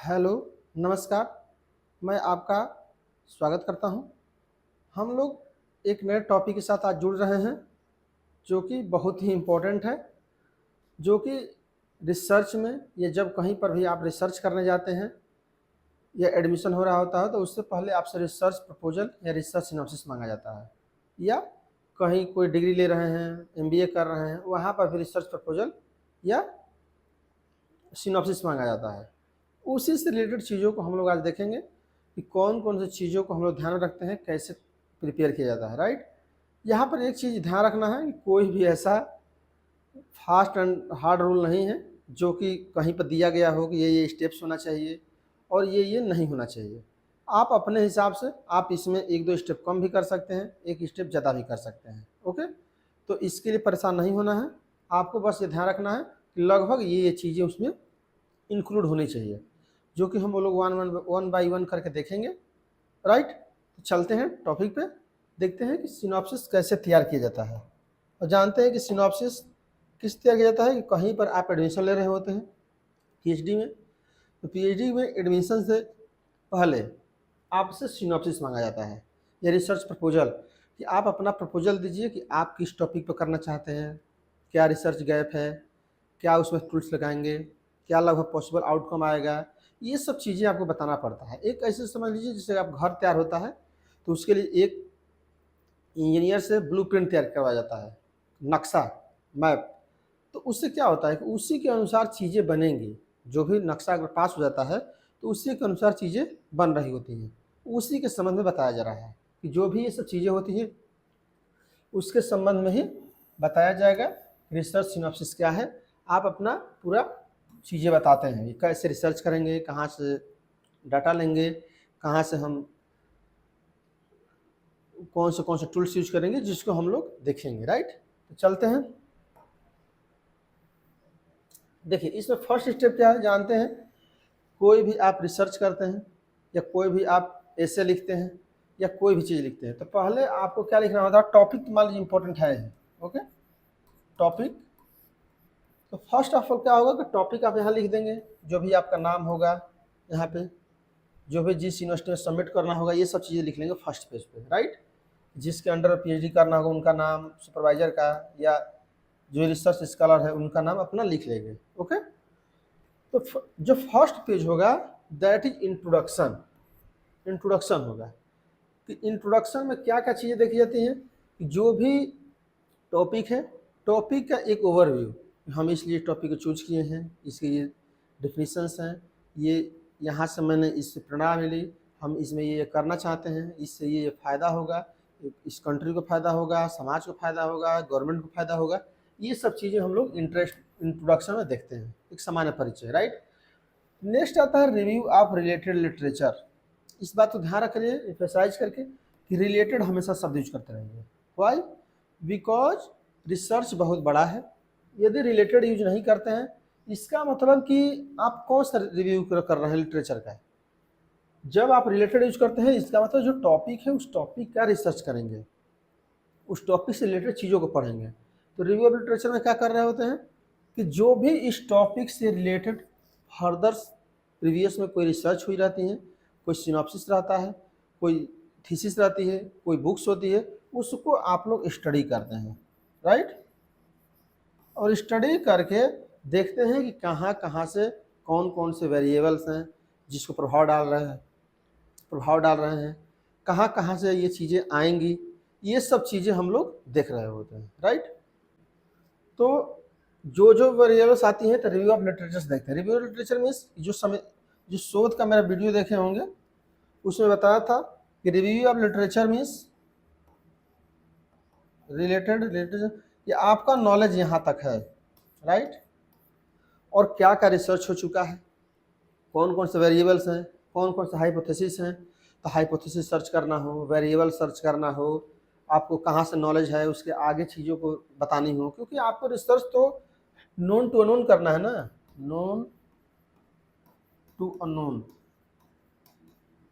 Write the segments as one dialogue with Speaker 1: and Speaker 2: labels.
Speaker 1: Hello, नमस्कार। मैं आपका स्वागत करता हूं। हम लोग एक नए टॉपिक के साथ आज जुड़ रहे हैं, जो कि बहुत ही इम्पोर्टेंट है, जो कि रिसर्च में या जब कहीं पर भी आप रिसर्च करने जाते हैं या एडमिशन हो रहा होता है, तो उससे पहले आपसे रिसर्च प्रपोजल या रिसर्च सिनॉप्सिस मांगा जाता है। या कहीं कोई डिग्री ले रहे हैं, एमबीए कर रहे हैं, वहाँ पर भी रिसर्च प्रपोजल या सिनॉप्सिस मांगा जाता है। उसी से रिलेटेड चीज़ों को हम लोग आज देखेंगे कि कौन कौन सी चीज़ों को हम लोग ध्यान में रखते हैं, कैसे प्रिपेयर किया जाता है। राइट, यहाँ पर एक चीज़ ध्यान रखना है कि कोई भी ऐसा फास्ट एंड हार्ड रूल नहीं है जो कि कहीं पर दिया गया हो कि ये स्टेप्स होना चाहिए और ये नहीं होना चाहिए। आप अपने हिसाब से आप इसमें एक दो स्टेप कम भी कर सकते हैं, एक स्टेप ज़्यादा भी कर सकते हैं। ओके, तो इसके लिए परेशान नहीं होना है। आपको बस ये ध्यान रखना है कि लगभग ये चीज़ें उसमें इंक्लूड होनी चाहिए, जो कि हम लोग वन बाई वन करके देखेंगे। राइट, तो चलते हैं टॉपिक पे, देखते हैं कि सिनॉप्सिस कैसे तैयार किया जाता है। और जानते हैं कि सिनॉप्सिस किस तैयार किया जाता है कि कहीं पर आप एडमिशन ले रहे होते हैं पीएचडी में, तो पीएचडी में एडमिशन से पहले आपसे सिनॉप्सिस मांगा जाता है या रिसर्च प्रपोजल, कि आप अपना प्रपोजल दीजिए कि आप किस टॉपिक पर करना चाहते हैं, क्या रिसर्च गैप है, क्या उसमें टूल्स लगाएंगे, क्या लगभग पॉसिबल आउटकम आएगा। ये सब चीज़ें आपको बताना पड़ता है। एक ऐसे समझ लीजिए जैसे आप घर तैयार होता है, तो उसके लिए एक इंजीनियर से ब्लूप्रिंट तैयार करवाया जाता है, नक्शा, मैप। तो उससे क्या होता है कि उसी के अनुसार चीज़ें बनेंगी। जो भी नक्शा अगर पास हो जाता है तो उसी के अनुसार चीज़ें बन रही होती हैं। उसी के संबंध में बताया जा रहा है कि जो भी ये सब चीज़ें होती हैं उसके संबंध में ही बताया जाएगा। रिसर्च सिनॉप्सिस क्या है, आप अपना पूरा चीज़ें बताते हैं, कैसे रिसर्च करेंगे, कहाँ से डाटा लेंगे, कहाँ से हम कौन से टूल्स यूज करेंगे, जिसको हम लोग देखेंगे। राइट, तो चलते हैं। देखिए, इसमें फर्स्ट स्टेप क्या है जानते हैं। कोई भी आप रिसर्च करते हैं या कोई भी आप एसे लिखते हैं या कोई भी चीज़ लिखते हैं, तो पहले आपको क्या लिखना होता है, टॉपिक मान लीजिए इंपॉर्टेंट है। Okay, topic. तो फर्स्ट ऑफ ऑल क्या होगा कि टॉपिक आप यहाँ लिख देंगे, जो भी आपका नाम होगा यहाँ पे, जो भी जिस यूनिवर्सिटी में सबमिट करना होगा, ये सब चीज़ें लिख लेंगे फर्स्ट पेज पे। राइट, जिसके अंडर पीएचडी करना होगा उनका नाम, सुपरवाइजर का या जो रिसर्च स्कॉलर है उनका नाम अपना लिख लेंगे। ओके, तो जो फर्स्ट पेज होगा दैट इज इंट्रोडक्शन। इंट्रोडक्शन होगा कि इंट्रोडक्शन में क्या क्या चीज़ें देखी जाती हैं, कि जो भी टॉपिक है, टॉपिक का एक ओवरव्यू, हम इसलिए टॉपिक को चूज किए हैं, इसके ये डिफिनीशंस हैं, ये यहाँ से मैंने इससे प्रेरणा मिली, हम इसमें ये करना चाहते हैं, इससे ये फ़ायदा होगा, इस कंट्री को फ़ायदा होगा, समाज को फ़ायदा होगा, गवर्नमेंट को फ़ायदा होगा। ये सब चीज़ें हम लोग इंट्रोडक्शन में देखते हैं, एक सामान्य परिचय। राइट, नेक्स्ट आता है रिव्यू ऑफ रिलेटेड लिटरेचर। इस बात को ध्यान रखिए एम्फेसाइज करके कि रिलेटेड हमेशा शब्द यूज करते रहेंगे। वाई? बिकॉज रिसर्च बहुत बड़ा है। यदि रिलेटेड यूज नहीं करते हैं, इसका मतलब कि आप कौन सा रिव्यू कर रहे हैं लिटरेचर का। जब आप रिलेटेड यूज करते हैं, इसका मतलब जो टॉपिक है उस टॉपिक का रिसर्च करेंगे, उस टॉपिक से रिलेटेड चीज़ों को पढ़ेंगे। तो रिव्यू ऑफ लिटरेचर में क्या कर रहे होते हैं कि जो भी इस टॉपिक से रिलेटेड फर्दर प्रीवियस में कोई रिसर्च हुई रहती है, कोई सिनॉप्सिस रहता है, कोई थीसिस रहती है, कोई बुक्स होती है, उसको आप लोग स्टडी करते हैं। राइट, और स्टडी करके देखते हैं कि कहाँ कहाँ से कौन कौन से वेरिएबल्स हैं जिसको प्रभाव डाल रहे हैं, कहाँ कहाँ से ये चीज़ें आएंगी, ये सब चीज़ें हम लोग देख रहे होते हैं। राइट, तो जो जो वेरिएबल्स आती हैं तो रिव्यू ऑफ लिटरेचर देखते हैं। रिव्यू ऑफ लिटरेचर मीन्स जो शोध का मेरा वीडियो देखे होंगे उसमें बताया था कि review of literature means related literature, ये आपका नॉलेज यहाँ तक है। राइट, और क्या क्या रिसर्च हो चुका है, कौन कौन से वेरिएबल्स हैं, कौन कौन से हाइपोथेसिस हैं। तो हाइपोथेसिस सर्च करना हो, वेरिएबल सर्च करना हो, आपको कहाँ से नॉलेज है उसके आगे चीज़ों को बतानी हो, क्योंकि आपको रिसर्च तो नोन टू अनोन करना है ना, नोन टू अनोन।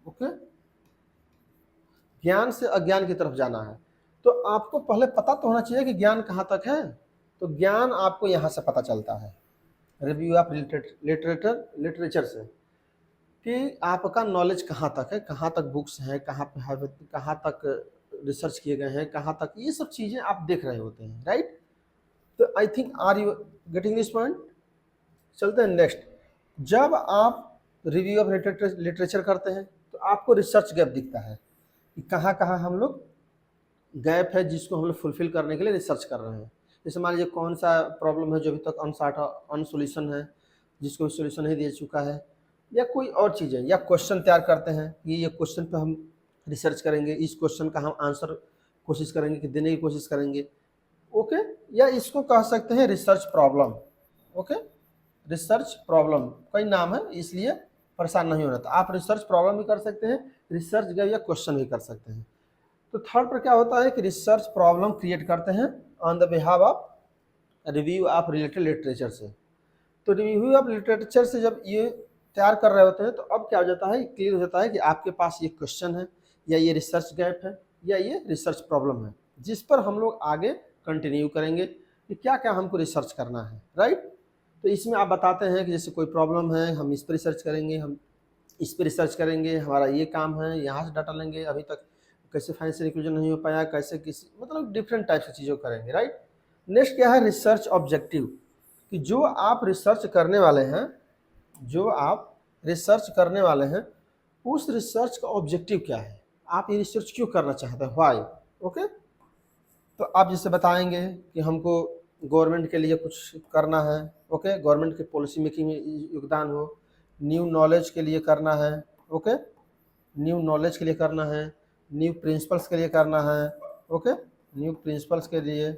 Speaker 1: ओके, ज्ञान से अज्ञान की तरफ जाना है, तो आपको पहले पता तो होना चाहिए कि ज्ञान कहाँ तक है। तो ज्ञान आपको यहाँ से पता चलता है, रिव्यू ऑफ लिटरेचर से। कि आपका नॉलेज कहाँ तक है, कहाँ तक बुक्स हैं, कहाँ पे है, कहाँ तक रिसर्च किए गए हैं, कहाँ तक, ये सब चीज़ें आप देख रहे होते हैं, राइट। तो I think are you getting this point. चलते हैं नेक्स्ट। जब आप रिव्यू ऑफ लिटरेचर करते हैं तो आपको रिसर्च गैप दिखता है कि कहाँ कहाँ हम लोग गैप है जिसको हम लोग फुलफिल करने के लिए रिसर्च कर रहे हैं। जैसे मान लीजिए कौन सा प्रॉब्लम है जो अभी तक अनसोल्यूशन है, जिसको सोल्यूशन नहीं दे चुका है, या कोई और चीज़ें, या क्वेश्चन तैयार करते हैं, ये क्वेश्चन पे हम रिसर्च करेंगे, इस क्वेश्चन का हम आंसर कोशिश करेंगे कि देने की कोशिश करेंगे, ओके। या इसको कह सकते हैं research problem, okay. Research problem कई नाम है, इसलिए परेशान नहीं होना। तो आप रिसर्च प्रॉब्लम भी कर सकते हैं, रिसर्च गैप या क्वेश्चन भी कर सकते हैं। तो थर्ड पर क्या होता है कि रिसर्च प्रॉब्लम क्रिएट करते हैं on the behalf of review of related literature से। तो रिव्यू ऑफ लिटरेचर से जब ये तैयार कर रहे होते हैं तो अब क्या हो जाता है, क्लियर हो जाता है कि आपके पास ये क्वेश्चन है, या ये रिसर्च गैप है, या ये रिसर्च प्रॉब्लम है, जिस पर हम लोग आगे कंटिन्यू करेंगे कि क्या क्या हमको रिसर्च करना है, राइट। तो इसमें आप बताते हैं कि जैसे कोई प्रॉब्लम है, हम इस पर रिसर्च करेंगे, हम इस पर रिसर्च करेंगे, हमारा ये काम है, यहाँ से डाटा लेंगे, अभी तक कैसे फाइनेंशियल इंक्लूजन नहीं हो पाया, कैसे किसी, मतलब डिफरेंट टाइप की चीज़ों करेंगे, राइट। नेक्स्ट क्या है, रिसर्च ऑब्जेक्टिव, कि जो आप रिसर्च करने वाले हैं, जो आप रिसर्च करने वाले हैं, उस रिसर्च का ऑब्जेक्टिव क्या है, आप ये रिसर्च क्यों करना चाहते हैं, व्हाई, ओके। तो आप जैसे बताएंगे कि हमको गवर्नमेंट के लिए कुछ करना है, ओके, गवर्नमेंट के पॉलिसी मेकिंग में योगदान हो, न्यू नॉलेज के लिए करना है, ओके, न्यू नॉलेज के लिए करना है, न्यू प्रिंसिपल्स के लिए करना है, ओके, न्यू प्रिंसिपल्स के लिए,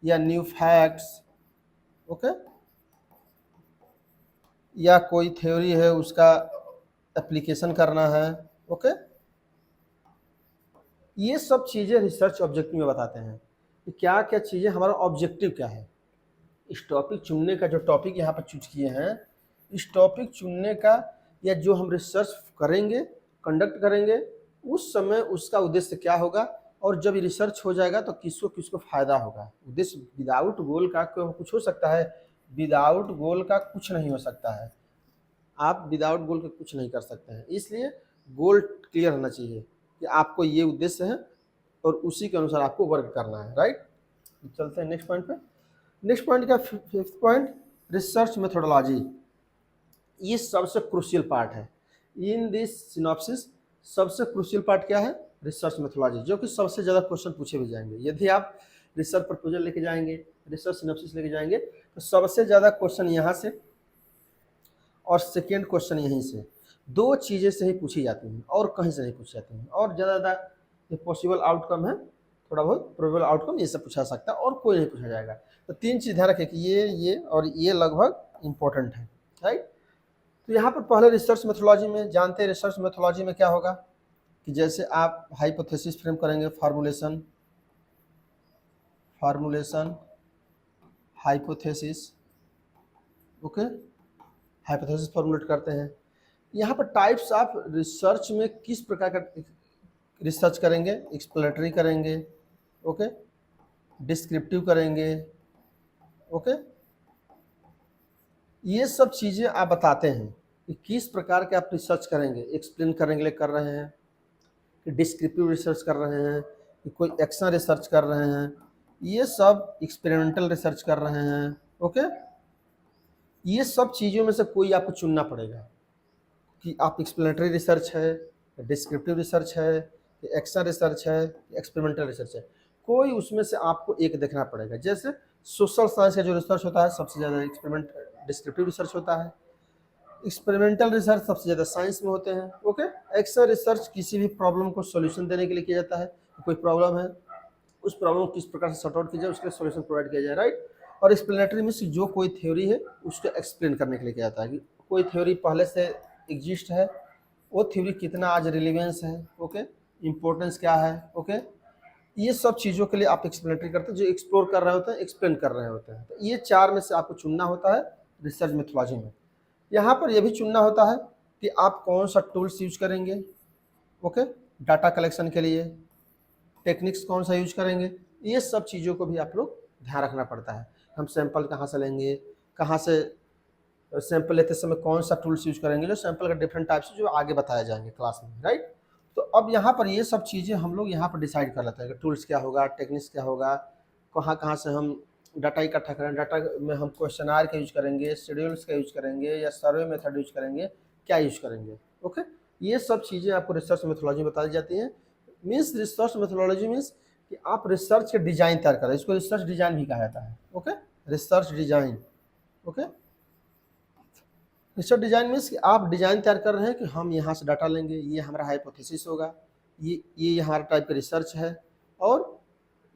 Speaker 1: या न्यू फैक्ट्स, ओके, या कोई थ्योरी है उसका एप्लीकेशन करना है, ओके। ये सब चीज़ें रिसर्च ऑब्जेक्टिव में बताते हैं कि क्या क्या चीज़ें, हमारा ऑब्जेक्टिव क्या है। इस टॉपिक चुनने का, जो टॉपिक यहाँ पर चूज किए हैं, इस टॉपिक चुनने का, या जो हम रिसर्च करेंगे, कंडक्ट करेंगे, उस समय उसका उद्देश्य क्या होगा, और जब रिसर्च हो जाएगा तो किसको किसको फायदा होगा। उद्देश्य विदाउट गोल का कुछ हो सकता है, विदाउट गोल का कुछ नहीं हो सकता है, आप विदाउट गोल के कुछ नहीं कर सकते हैं। इसलिए गोल क्लियर होना चाहिए कि आपको ये उद्देश्य है और उसी के अनुसार आपको वर्क करना है, राइट। चलते हैं नेक्स्ट पॉइंट पे। नेक्स्ट पॉइंट का फिफ्थ पॉइंट, रिसर्च मेथोडोलॉजी। ये सबसे क्रूशियल पार्ट है इन दिस सिनॉप्सिस। सबसे क्रूशियल पार्ट क्या है, रिसर्च मेथोडोलॉजी, जो कि सबसे ज़्यादा क्वेश्चन पूछे भी जाएंगे। यदि आप रिसर्च प्रपोजल लेके जाएंगे, रिसर्च सिनॉप्सिस लेके जाएंगे, तो सबसे ज़्यादा क्वेश्चन यहाँ से और सेकेंड क्वेश्चन यहीं से, दो चीज़ें से ही पूछी जाती हैं और कहीं से नहीं पूछी जाती हैं। और ज़्यादा ये पॉसिबल आउटकम है, थोड़ा बहुत प्रोबेबल आउटकम, ये सब पूछा सकता है और कोई नहीं पूछा जाएगा। तो तीन चीज़ ध्यान रखें कि ये और ये लगभग इंपॉर्टेंट है, राइट। तो यहाँ पर पहले रिसर्च मेथोडोलॉजी में जानते हैं, रिसर्च मेथोडोलॉजी में क्या होगा कि जैसे आप हाइपोथेसिस फ्रेम करेंगे, formulation, hypothesis, okay, hypothesis formulate करते हैं। यहाँ पर टाइप्स ऑफ रिसर्च में किस प्रकार का रिसर्च करेंगे, एक्सप्लेनेटरी करेंगे, ओके, डिस्क्रिप्टिव करेंगे, ओके, ये सब चीज़ें आप बताते हैं कि किस प्रकार के आप रिसर्च करेंगे, एक्सप्लेन करने के लिए कर रहे हैं, कि डिस्क्रिप्टिव रिसर्च कर रहे हैं, कि कोई एक्शन रिसर्च कर रहे हैं, ये सब एक्सपेरिमेंटल रिसर्च कर रहे हैं, ओके। ये सब चीज़ों में से कोई आपको चुनना पड़ेगा कि आप एक्सप्लेनेटरी रिसर्च है, डिस्क्रिप्टिव रिसर्च है, एक्शन रिसर्च है, एक्सपेरिमेंटल रिसर्च है, कोई उसमें से आपको एक देखना पड़ेगा। जैसे सोशल साइंस का जो रिसर्च होता है सबसे ज़्यादा एक्सपेरिमेंट डिस्क्रिप्टिव रिसर्च होता है, एक्सपेरिमेंटल रिसर्च सबसे ज़्यादा साइंस में होते हैं, ओके। एक्शन रिसर्च किसी भी प्रॉब्लम को सॉल्यूशन देने के लिए किया जाता है, कोई प्रॉब्लम है, उस प्रॉब्लम को किस प्रकार से सॉर्ट आउट किया जाए, उसके लिए सॉल्यूशन प्रोवाइड किया जाए, राइट। और एक्सप्लेनेटरी में जो कोई थ्योरी है उसको एक्सप्लेन करने के लिए किया जाता है कि कोई थ्योरी पहले से एग्जिस्ट है, वो थ्योरी कितना आज रिलीवेंस है, ओके, इम्पोर्टेंस क्या है, ओके। ये सब चीज़ों के लिए आप एक्सप्लेनेटरी करते हैं, जो एक्सप्लोर कर रहे होते हैं, एक्सप्लेन कर रहे होते हैं। तो ये चार में से आपको चुनना होता है रिसर्च मेथोडोलॉजी में। यहाँ पर यह भी चुनना होता है कि आप कौन सा टूल्स यूज करेंगे, ओके, डाटा कलेक्शन के लिए टेक्निक्स कौन सा यूज करेंगे, ये सब चीज़ों को भी आप लोग ध्यान रखना पड़ता है। हम सैंपल कहाँ से लेंगे, कहाँ से सैंपल लेते समय कौन सा टूल्स यूज करेंगे, जो सैंपल का डिफरेंट टाइप्स जो आगे बताया जाएंगे क्लास में, राइट। तो अब यहाँ पर ये सब चीज़ें हम लोग यहाँ पर डिसाइड कर लेते हैं कि टूल्स क्या होगा, टेक्निक्स क्या होगा, कहाँ कहाँ से हम डाटा इकट्ठा करें, डाटा में हम क्वेश्चनार का यूज करेंगे, शेड्यूल्स का यूज करेंगे या सर्वे मेथड यूज करेंगे, क्या यूज करेंगे। ओके, ये सब चीज़ें आपको रिसर्च मेथोलॉजी में बताई जाती हैं। मीन्स रिसर्च मेथोलॉजी मीन्स कि आप रिसर्च के डिजाइन तैयार करें, इसको रिसर्च डिजाइन भी कहा जाता है। Okay, research design. Okay, research design means कि आप डिजाइन तैयार कर रहे हैं कि हम यहाँ से डाटा लेंगे, ये हमारा हाइपोथेसिस होगा, ये हमारा टाइप का रिसर्च है, और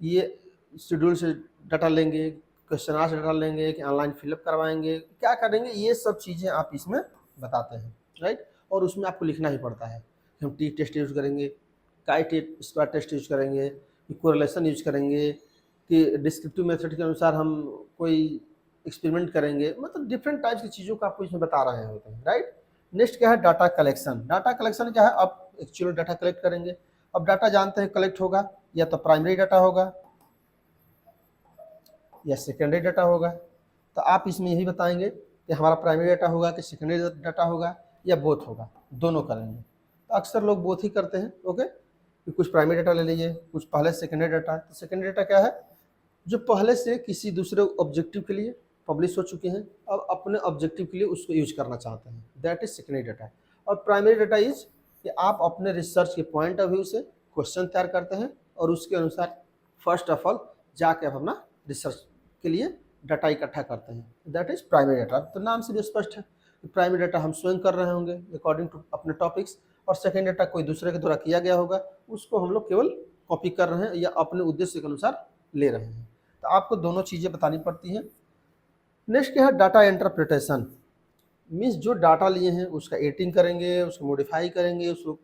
Speaker 1: ये शेड्यूल से डाटा लेंगे, क्वेश्चनार से डाटा लेंगे कि ऑनलाइन फिलअप करवाएंगे, क्या करेंगे, ये सब चीज़ें आप इसमें बताते हैं, राइट। और उसमें आपको लिखना ही पड़ता है कि हम टी टेस्ट यूज करेंगे, स्क्वायर टेस्ट यूज करेंगे, कि कोरिलेशन यूज करेंगे, कि डिस्क्रिप्टिव मेथड के अनुसार हम कोई एक्सपेरिमेंट करेंगे, मतलब डिफरेंट टाइप्स की चीज़ों को आपको इसमें बता रहे होते हैं, राइट। नेक्स्ट क्या है, डाटा कलेक्शन। डाटा कलेक्शन क्या है, आप एक्चुअल डाटा कलेक्ट करेंगे। अब डाटा जानते हैं कलेक्ट होगा या तो प्राइमरी डाटा होगा या सेकेंडरी डाटा होगा, तो आप इसमें यही बताएंगे कि हमारा प्राइमरी डाटा होगा कि सेकेंडरी डाटा होगा या बोथ होगा, दोनों करेंगे। तो अक्सर लोग बोथ ही करते हैं। ओके, कि कुछ प्राइमरी डाटा ले लीजिए, कुछ पहले सेकेंडरी डाटा। तो सेकेंडरी डाटा क्या है, जो पहले से किसी दूसरे ऑब्जेक्टिव के लिए पब्लिश हो चुके हैं, अब अपने ऑब्जेक्टिव के लिए उसको यूज करना चाहते हैं, दैट इज सेकेंडरी डाटा। और प्राइमरी डाटा इज कि आप अपने रिसर्च के पॉइंट ऑफ व्यू से क्वेश्चन तैयार करते हैं और उसके अनुसार फर्स्ट ऑफ ऑल जाके आप अपना रिसर्च के लिए डाटा इकट्ठा करते हैं, दैट इज प्राइमरी डाटा। तो नाम से भी स्पष्ट है कि प्राइमरी डाटा हम स्वयं कर रहे होंगे अकॉर्डिंग टू अपने टॉपिक्स, और सेकेंड डाटा कोई दूसरे के द्वारा किया गया होगा, उसको हम लोग केवल कॉपी कर रहे हैं या अपने उद्देश्य के अनुसार ले रहे हैं। तो आपको दोनों चीज़ें बतानी पड़ती हैं। नेक्स्ट क्या है, डाटा इंटरप्रिटेशन। मीन्स जो डाटा लिए हैं उसका एडिटिंग करेंगे, उसको मॉडिफाई करेंगे, उसको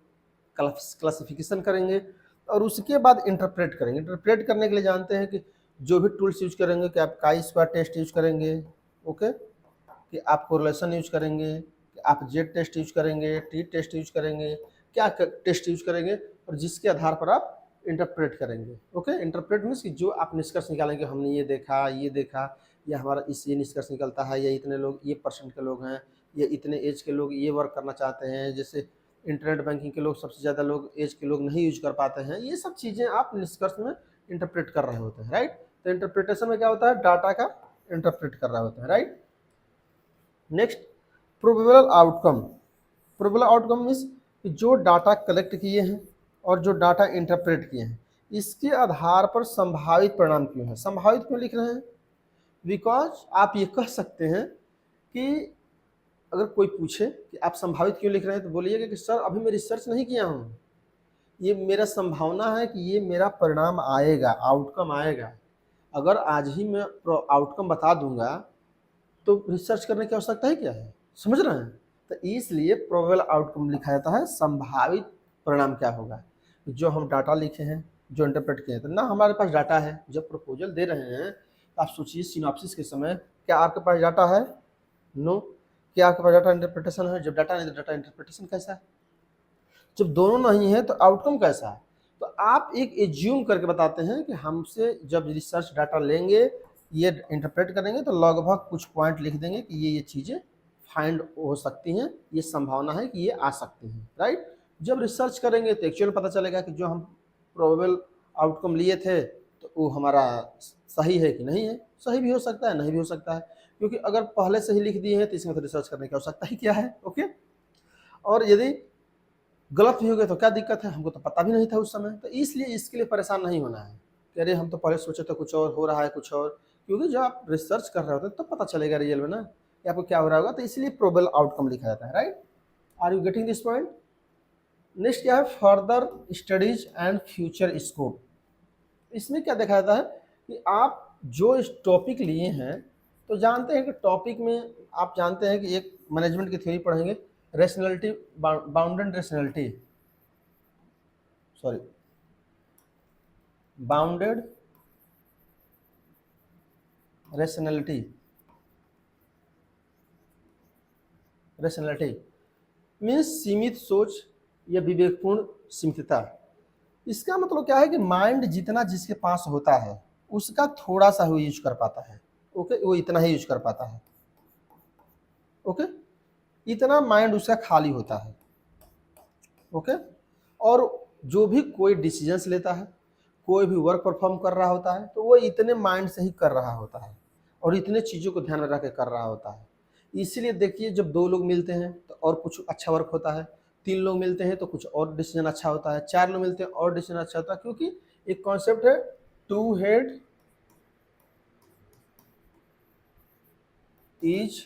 Speaker 1: क्लासिफिकेशन करेंगे और उसके बाद इंटरप्रेट करेंगे। इंटरप्रेट करने के लिए जानते हैं कि जो भी टूल्स यूज करेंगे, कि आप काई स्क्वायर टेस्ट यूज करेंगे, ओके, कि आप कोरिलेशन यूज करेंगे, कि आप जेड टेस्ट यूज करेंगे, टी टेस्ट यूज करेंगे, क्या टेस्ट यूज करेंगे, और जिसके आधार पर आप इंटरप्रेट करेंगे। ओके, इंटरप्रेट मीन्स कि जो आप निष्कर्ष निकालेंगे, हमने ये देखा, या हमारा इस ये निष्कर्ष निकलता है, या इतने लोग ये परसेंट के लोग हैं, या इतने एज के लोग ये वर्क करना चाहते हैं, जैसे इंटरनेट बैंकिंग के लोग सबसे ज़्यादा लोग एज के लोग नहीं यूज कर पाते हैं, ये सब चीज़ें आप निष्कर्ष में इंटरप्रेट कर रहे होते हैं, राइट। तो इंटरप्रिटेशन में क्या होता है, डाटा का इंटरप्रेट कर रहे होते हैं, right. Next, probable outcome. Probable outcome means जो डाटा कलेक्ट किए हैं और जो डाटा इंटरप्रेट किए हैं, इसके आधार पर संभावित परिणाम क्यों है। संभावित क्यों लिख रहे हैं, बिकॉज आप ये कह सकते हैं कि अगर कोई पूछे कि आप संभावित क्यों लिख रहे हैं, तो बोलिएगा कि सर अभी मैं रिसर्च नहीं किया हूँ, ये मेरा संभावना है कि ये मेरा परिणाम आएगा, आउटकम आएगा। अगर आज ही मैं आउटकम बता दूंगा तो रिसर्च करने की आवश्यकता ही क्या है, समझ रहे हैं। तो इसलिए प्रोबेबल आउटकम लिखा जाता है, संभावित परिणाम क्या होगा। जो हम डाटा लिखे हैं, जो इंटरप्रेट किए हैं, तो ना हमारे पास डाटा है, जब प्रपोजल दे रहे हैं तो आप सोचिए सिनॉप्सिस के समय क्या आपके पास डाटा है, नो। क्या आपके पास डाटा इंटरप्रिटेशन है, जब डाटा नहीं तो डाटा इंटरप्रिटेशन कैसा है, जब दोनों नहीं है तो आउटकम कैसा है। तो आप एक एज्यूम करके बताते हैं कि हमसे जब रिसर्च डाटा लेंगे, ये इंटरप्रेट करेंगे, तो लगभग कुछ पॉइंट लिख देंगे कि ये चीज़ें फाइंड हो सकती हैं, ये संभावना है कि ये आ सकती हैं, राइट। जब रिसर्च करेंगे तो एक्चुअल पता चलेगा कि जो हम प्रोबेबल आउटकम लिए थे तो वो हमारा सही है कि नहीं है। सही भी हो सकता है, नहीं भी हो सकता है, क्योंकि अगर पहले से ही लिख दिए हैं तो इसमें तो रिसर्च करने की आवश्यकता ही क्या है। ओके, और यदि गलत भी हो गया तो क्या दिक्कत है, हमको तो पता भी नहीं था उस समय। तो इसलिए इसके लिए परेशान नहीं होना है कि अरे हम तो पहले सोचे तो कुछ और हो रहा है, कुछ और, क्योंकि जब आप रिसर्च कर रहे होते हैं तो पता चलेगा रियल में ना कि आपको क्या हो रहा होगा। तो इसलिए प्रोबेबल आउटकम लिखा जाता है, right. Are you getting this point. Next क्या है, further studies and future scope. इसमें क्या देखा जाता है कि आप जो इस टॉपिक लिए हैं, तो जानते हैं कि टॉपिक में आप जानते हैं कि एक मैनेजमेंट की थ्योरी पढ़ेंगे, rationality, bounded rationality, sorry, bounded rationality, rationality means सीमित सोच या विवेकपूर्ण सीमितता। इसका मतलब क्या है कि माइंड जितना जिसके पास होता है उसका थोड़ा सा वो यूज कर पाता है। ओके, वो इतना ही यूज कर पाता है। ओके, इतना माइंड उसका खाली होता है। ओके, और जो भी कोई डिसीजंस लेता है, कोई भी वर्क परफॉर्म कर रहा होता है, तो वो इतने माइंड से ही कर रहा होता है और इतने चीज़ों को ध्यान में रख के कर रहा होता है। इसीलिए देखिए, जब 2 लोग मिलते हैं तो और कुछ अच्छा वर्क होता है, 3 लोग मिलते हैं तो कुछ और डिसीजन अच्छा होता है, 4 लोग मिलते हैं और डिसीजन अच्छा होता है, क्योंकि एक कॉन्सेप्ट है, two head is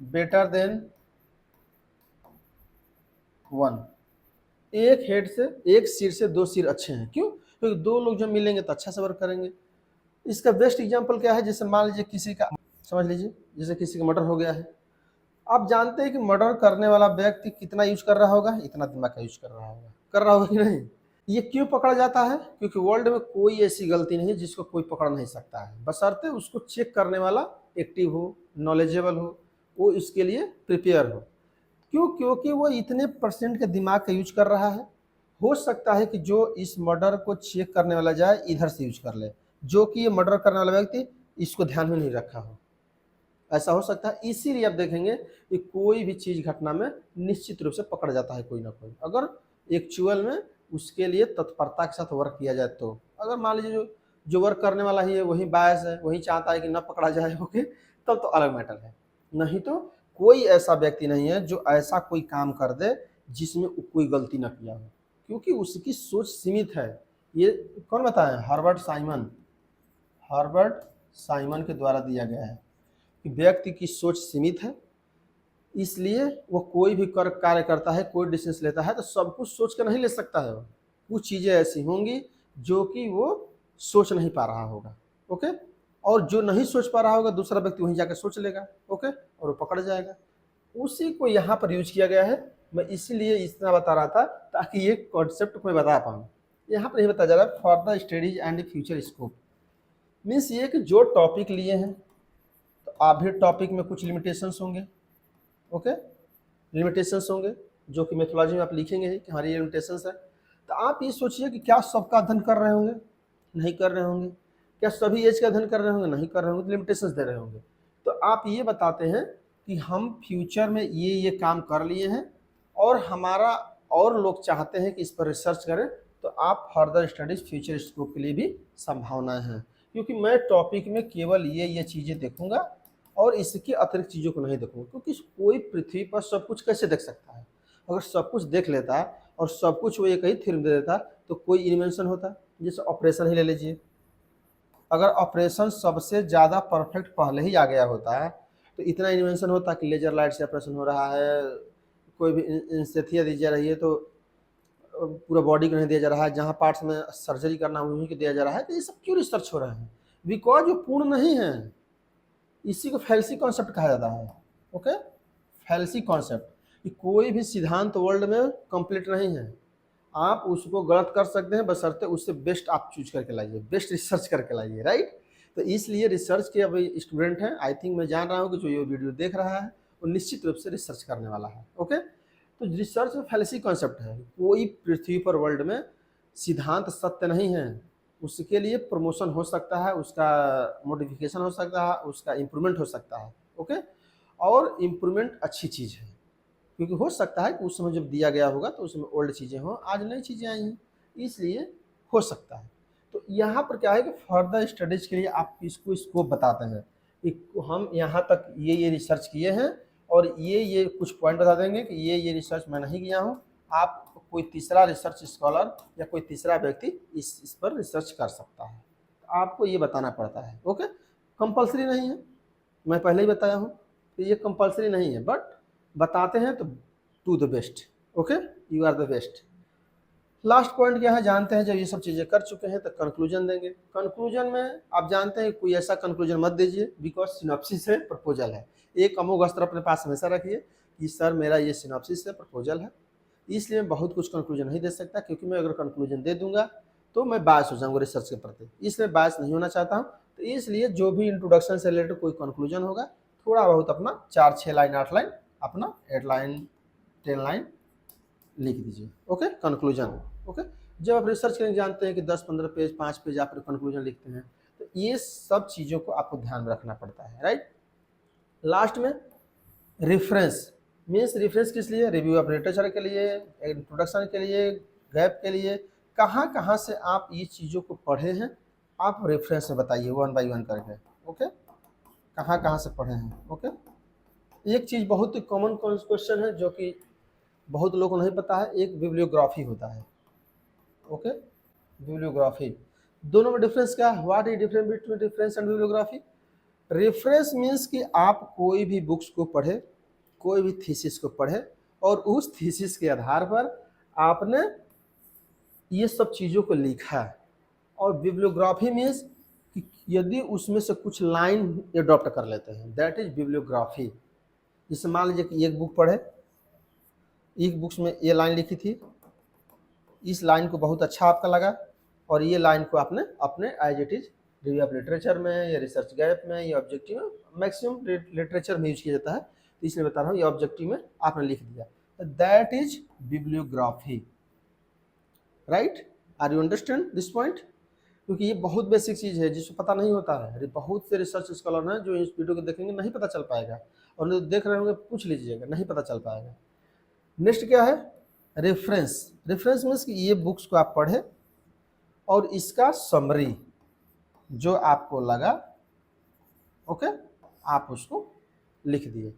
Speaker 1: better than one. एक हेड से, एक सिर से 2 सिर अच्छे हैं। क्यों? क्योंकि 2 लोग जब मिलेंगे तो अच्छा से वर्क करेंगे। इसका बेस्ट एग्जांपल क्या है? जैसे मान लीजिए किसी का, समझ लीजिए जैसे किसी का मर्डर हो गया है। आप जानते हैं कि मर्डर करने वाला व्यक्ति कितना यूज कर रहा होगा? इतना दिमाग का यूज कर रहा होगा कि नहीं? ये क्यों पकड़ा जाता है? क्योंकि वर्ल्ड में कोई ऐसी गलती नहीं जिसको कोई पकड़ नहीं सकता है, बशर्ते उसको चेक करने वाला एक्टिव हो, नॉलेजेबल हो, वो इसके लिए प्रिपेयर हो। क्यों? क्योंकि वो इतने परसेंट के दिमाग का यूज कर रहा है। हो सकता है कि जो इस मर्डर को चेक करने वाला जाए इधर से यूज कर ले, जो कि ये मर्डर करने वाला व्यक्ति इसको ध्यान में नहीं रखा हो, ऐसा हो सकता है। इसीलिए आप देखेंगे कि कोई भी चीज घटना में निश्चित रूप से पकड़ जाता है कोई ना कोई, अगर एक्चुअल में उसके लिए तत्परता के साथ वर्क किया जाए तो। अगर मान लीजिए जो वर्क करने वाला ही है वही बायस है, वही चाहता है कि न पकड़ा जाए, ओके, तब तो अलग मैटर है। नहीं तो कोई ऐसा व्यक्ति नहीं है जो ऐसा कोई काम कर दे जिसमें कोई गलती ना किया हो, क्योंकि उसकी सोच सीमित है। ये कौन बताया? हर्बर्ट साइमन के द्वारा दिया गया है कि व्यक्ति की सोच सीमित है, इसलिए वो कोई भी कर कार्य करता है, कोई डिसीजन लेता है तो सब कुछ सोच कर नहीं ले सकता है। वो कुछ चीज़ें ऐसी होंगी जो कि वो सोच नहीं पा रहा होगा, ओके, और जो नहीं सोच पा रहा होगा दूसरा व्यक्ति वहीं जाकर सोच लेगा, ओके, और वो पकड़ जाएगा। उसी को यहाँ पर यूज किया गया है। मैं इसीलिए इतना बता रहा था ताकि ये कॉन्सेप्ट को मैं बता पाऊँ। यहाँ पर ये बताया जा रहा है for the studies and future scope, means ये कि जो टॉपिक लिए हैं तो आप भी टॉपिक में कुछ लिमिटेशंस होंगे, ओके, लिमिटेशंस होंगे जो कि मेथोलॉजी में आप लिखेंगे ही कि हमारी ये लिमिटेशंस है। तो आप ये सोचिए कि क्या सबका अध्ययन कर रहे होंगे? नहीं कर रहे होंगे। क्या सभी एज का अध्ययन कर रहे होंगे? नहीं कर रहे होंगे, तो लिमिटेशंस दे रहे होंगे। तो आप ये बताते हैं कि हम फ्यूचर में ये काम कर लिए हैं और हमारा और लोग चाहते हैं कि इस पर रिसर्च करें, तो आप फर्दर स्टडीज फ्यूचर स्कोप के लिए भी संभावनाएं हैं, क्योंकि मैं टॉपिक में केवल ये चीज़ें देखूंगा और इसके अतिरिक्त चीज़ों को नहीं देखूंगा। क्योंकि कोई पृथ्वी पर सब कुछ कैसे देख सकता है? अगर सब कुछ देख लेता है और सब कुछ वो एक ही थ्योरी दे देता तो कोई इन्वेंशन होता। जैसे ऑपरेशन ही ले लीजिए, अगर ऑपरेशन सबसे ज़्यादा परफेक्ट पहले ही आ गया होता है तो इतना इन्वेंशन होता कि लेजर लाइट से ऑपरेशन हो रहा है, कोई भी इंसेथिया दी जा रही है तो पूरा बॉडी को नहीं दिया जा रहा है, जहाँ पार्ट्स में सर्जरी करना है वहीं को दिया जा रहा है। तो ये सब क्यों रिसर्च हो रहे हैं? बिकॉज वो पूर्ण नहीं है। इसी को फैल्सी कॉन्सेप्ट कहा जाता है, ओके, फैल्सी कॉन्सेप्ट, कि कोई भी सिद्धांत वर्ल्ड में कंप्लीट नहीं है। आप उसको गलत कर सकते हैं बशर्ते उससे बेस्ट आप चूज करके लाइए, बेस्ट रिसर्च करके लाइए, राइट। तो इसलिए रिसर्च के अभी स्टूडेंट हैं, आई थिंक मैं जान रहा हूँ कि जो ये वीडियो देख रहा है वो निश्चित रूप से रिसर्च करने वाला है, ओके। तो रिसर्च में फैलेसी कॉन्सेप्ट है, कोई पृथ्वी पर वर्ल्ड में सिद्धांत सत्य नहीं है। उसके लिए प्रमोशन हो सकता है, उसका मॉडिफिकेशन हो सकता है, उसका इम्प्रूवमेंट हो सकता है, ओके। और इम्प्रूवमेंट अच्छी चीज़ है, क्योंकि हो सकता है कि उस समय जब दिया गया होगा तो उसमें ओल्ड चीज़ें हों, आज नई चीज़ें आई हैं, इसलिए हो सकता है। तो यहाँ पर क्या है कि फर्दर स्टडीज़ के लिए आप इसको स्कोप बताते हैं कि हम यहाँ तक ये रिसर्च किए हैं और ये कुछ पॉइंट बता देंगे कि ये रिसर्च मैं नहीं किया हूँ, आप कोई तीसरा रिसर्च स्कॉलर या कोई तीसरा व्यक्ति इस पर रिसर्च कर सकता है। तो आपको ये बताना पड़ता है, ओके। कंपल्सरी नहीं है, मैं पहले ही बताया हूँ, तो ये कंपल्सरी नहीं है, बट बताते हैं तो to the best, okay, you are the best. Last point क्या है जानते हैं? जब ये सब चीज़ें कर चुके हैं तो कंक्लूजन देंगे। कंक्लूजन में आप जानते हैं कोई ऐसा कंक्लूजन मत दीजिए, बिकॉज सिनॉप्सिस है, प्रपोजल है। एक अमोघ अस्त्र अपने पास हमेशा रखिए कि सर मेरा ये सिनॉप्सिस है, प्रपोजल है, इसलिए मैं बहुत कुछ कंक्लूजन नहीं दे सकता, क्योंकि मैं अगर कंक्लूजन दे दूंगा तो मैं बायस हो जाऊंगा रिसर्च के प्रति, इसलिए बायस नहीं होना चाहता हूँ। तो इसलिए जो भी इंट्रोडक्शन से रिलेटेड कोई कंक्लूजन होगा, थोड़ा बहुत अपना 4-6 लाइन 8 लाइन अपना 8 लाइन 10 लाइन लिख दीजिए, ओके, कंक्लूजन, ओके। जब आप रिसर्च करेंगे जानते हैं कि 10-15 पेज 5 पेज आप कंक्लूजन लिखते हैं, तो ये सब चीज़ों को आपको ध्यान में रखना पड़ता है, राइट। लास्ट में रेफरेंस मीन्स रेफरेंस किस लिए, रिव्यू ऑफ लिटरेचर के लिए, इंट्रोडक्शन के लिए, गैप के लिए, कहाँ कहाँ से आप ये चीज़ों को पढ़े हैं आप रेफरेंस में बताइए वन बाय वन करके। ओके, कहाँ कहाँ से पढ़े हैं। ओके, एक चीज़ बहुत ही कॉमन क्वेश्चन है जो कि बहुत लोगों को नहीं पता है, एक बिब्लियोग्राफी होता है। ओके, बिब्लियोग्राफी, दोनों में डिफरेंस क्या है, what is difference between reference and bibliography. Reference means कि आप कोई भी बुक्स को पढ़े, कोई भी थीसिस को पढ़े और उस थीसिस के आधार पर आपने ये सब चीज़ों को लिखा है। और बिब्लियोग्राफी मीन्स कि यदि उसमें से कुछ लाइन एडॉप्ट कर लेते हैं, दैट इज बिब्लियोग्राफी। जैसे मान लीजिए कि एक बुक पढ़े, एक बुक्स में ये लाइन लिखी थी, इस लाइन को बहुत अच्छा आपका लगा और ये लाइन को आपने अपने as it is review of literature में या रिसर्च गैप में या ऑब्जेक्टिव में, मैक्सिमम लिटरेचर में यूज किया जाता है तो इसलिए बता रहा हूँ, ये ऑब्जेक्टिव में आपने लिख दिया, that is bibliography. Right, are you understand this point. क्योंकि ये बहुत बेसिक चीज़ है जिसको पता नहीं होता है। बहुत से रिसर्च स्कॉलर हैं जो इस वीडियो को देखेंगे नहीं पता चल पाएगा, और जो देख रहे होंगे पूछ लीजिएगा, नहीं पता चल पाएगा। नेक्स्ट क्या है, रेफरेंस। रेफरेंस मीन्स कि ये बुक्स को आप पढ़े और इसका समरी जो आपको लगा, ओके, आप उसको लिख दिए।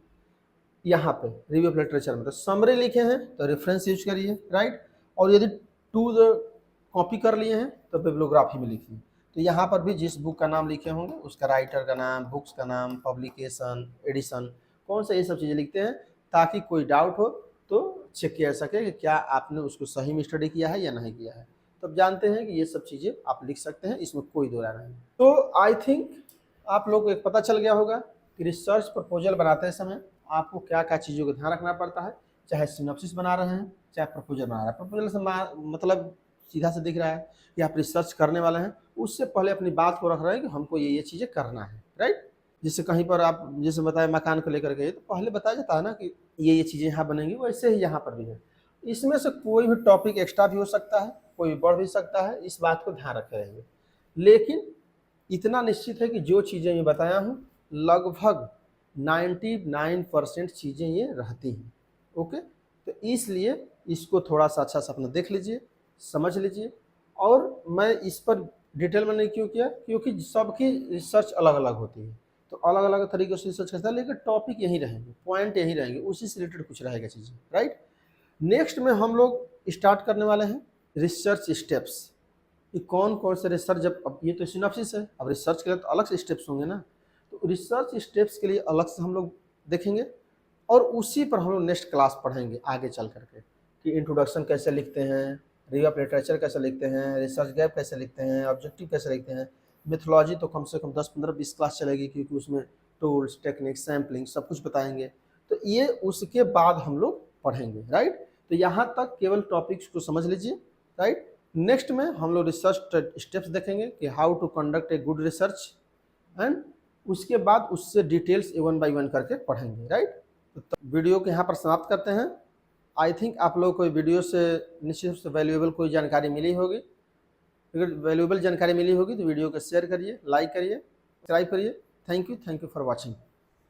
Speaker 1: यहाँ पे रिव्यू ऑफ लिटरेचर में तो समरी लिखे हैं तो रेफरेंस यूज करिए, राइट। और यदि टू द कॉपी कर लिए हैं तो बिब्लियोग्राफी में लिखिए। तो यहाँ पर भी जिस बुक का नाम लिखे होंगे उसका राइटर का नाम, बुक्स का नाम, पब्लिकेशन, एडिशन, कौन सा, ये सब चीज़ें लिखते हैं ताकि कोई डाउट हो तो चेक किया जा सके कि क्या आपने उसको सही में स्टडी किया है या नहीं किया है। तो अब जानते हैं कि ये सब चीज़ें आप लिख सकते हैं, इसमें कोई दो राय नहीं। तो आई थिंक आप लोग को एक पता चल गया होगा कि रिसर्च प्रपोजल बनाते समय आपको क्या क्या चीज़ों का ध्यान रखना पड़ता है, चाहे सिनॉप्सिस बना रहे हैं चाहे प्रपोजल बना रहे हैं। प्रपोजल से मतलब सीधा से दिख रहा है कि आप रिसर्च करने वाले हैं, उससे पहले अपनी बात को रख रहे हैं कि हमको ये चीज़ें करना है, राइट। जिससे कहीं पर आप जैसे बताए मकान को लेकर गए तो पहले बताया जाता है ना कि ये चीज़ें यहाँ बनेंगी, वैसे ही यहाँ पर भी है। इसमें से कोई भी टॉपिक एक्स्ट्रा भी हो सकता है, कोई बढ़ भी सकता है, इस बात को ध्यान रखे रहेंगे। लेकिन इतना निश्चित है कि जो चीज़ें मैं बताया हूँ लगभग 99% चीज़ें ये रहती हैं। ओके, तो इसलिए इसको थोड़ा सा अच्छा से अपना देख लीजिए, समझ लीजिए। और मैं इस पर डिटेल में नहीं क्यों किया, क्योंकि सबकी रिसर्च अलग अलग होती है, तो अलग अलग तरीके से रिसर्च करता है, लेकिन टॉपिक यही रहेंगे, पॉइंट यही रहेंगे, उसी से रिलेटेड कुछ रहेगा चीज़ें, राइट। नेक्स्ट में हम लोग स्टार्ट करने वाले हैं रिसर्च स्टेप्स कि कौन कौन से रिसर्च, जब अब ये तो सिनॉप्सिस है, अब रिसर्च के लिए तो अलग से स्टेप्स होंगे ना, तो रिसर्च स्टेप्स के लिए अलग से हम लोग देखेंगे और उसी पर हम लोग नेक्स्ट क्लास पढ़ेंगे आगे चल करके कि इंट्रोडक्शन कैसे लिखते हैं, रिव्यू ऑफ लिटरेचर कैसे लिखते हैं, रिसर्च गैप कैसे लिखते हैं, ऑब्जेक्टिव कैसे लिखते हैं। मेथोलॉजी तो कम से कम 10-15-20 क्लास चलेगी क्योंकि उसमें टूल्स, टेक्निक, सैम्पलिंग सब कुछ बताएंगे, तो ये उसके बाद हम लोग पढ़ेंगे, राइट। तो यहाँ तक केवल टॉपिक्स को समझ लीजिए, राइट। नेक्स्ट में हम लोग रिसर्च स्टेप्स देखेंगे कि how to conduct a good research, and उसके बाद उससे डिटेल्स वन बाय वन करके पढ़ेंगे, राइट। तो वीडियो को यहाँ पर समाप्त करते हैं। आई थिंक आप लोगों को वीडियो से निश्चित रूप से वैल्यूएबल कोई जानकारी मिली होगी। अगर वैल्यूएबल जानकारी मिली होगी तो वीडियो को शेयर करिए, लाइक करिए, सब्सक्राइब करिए। Thank you for watching.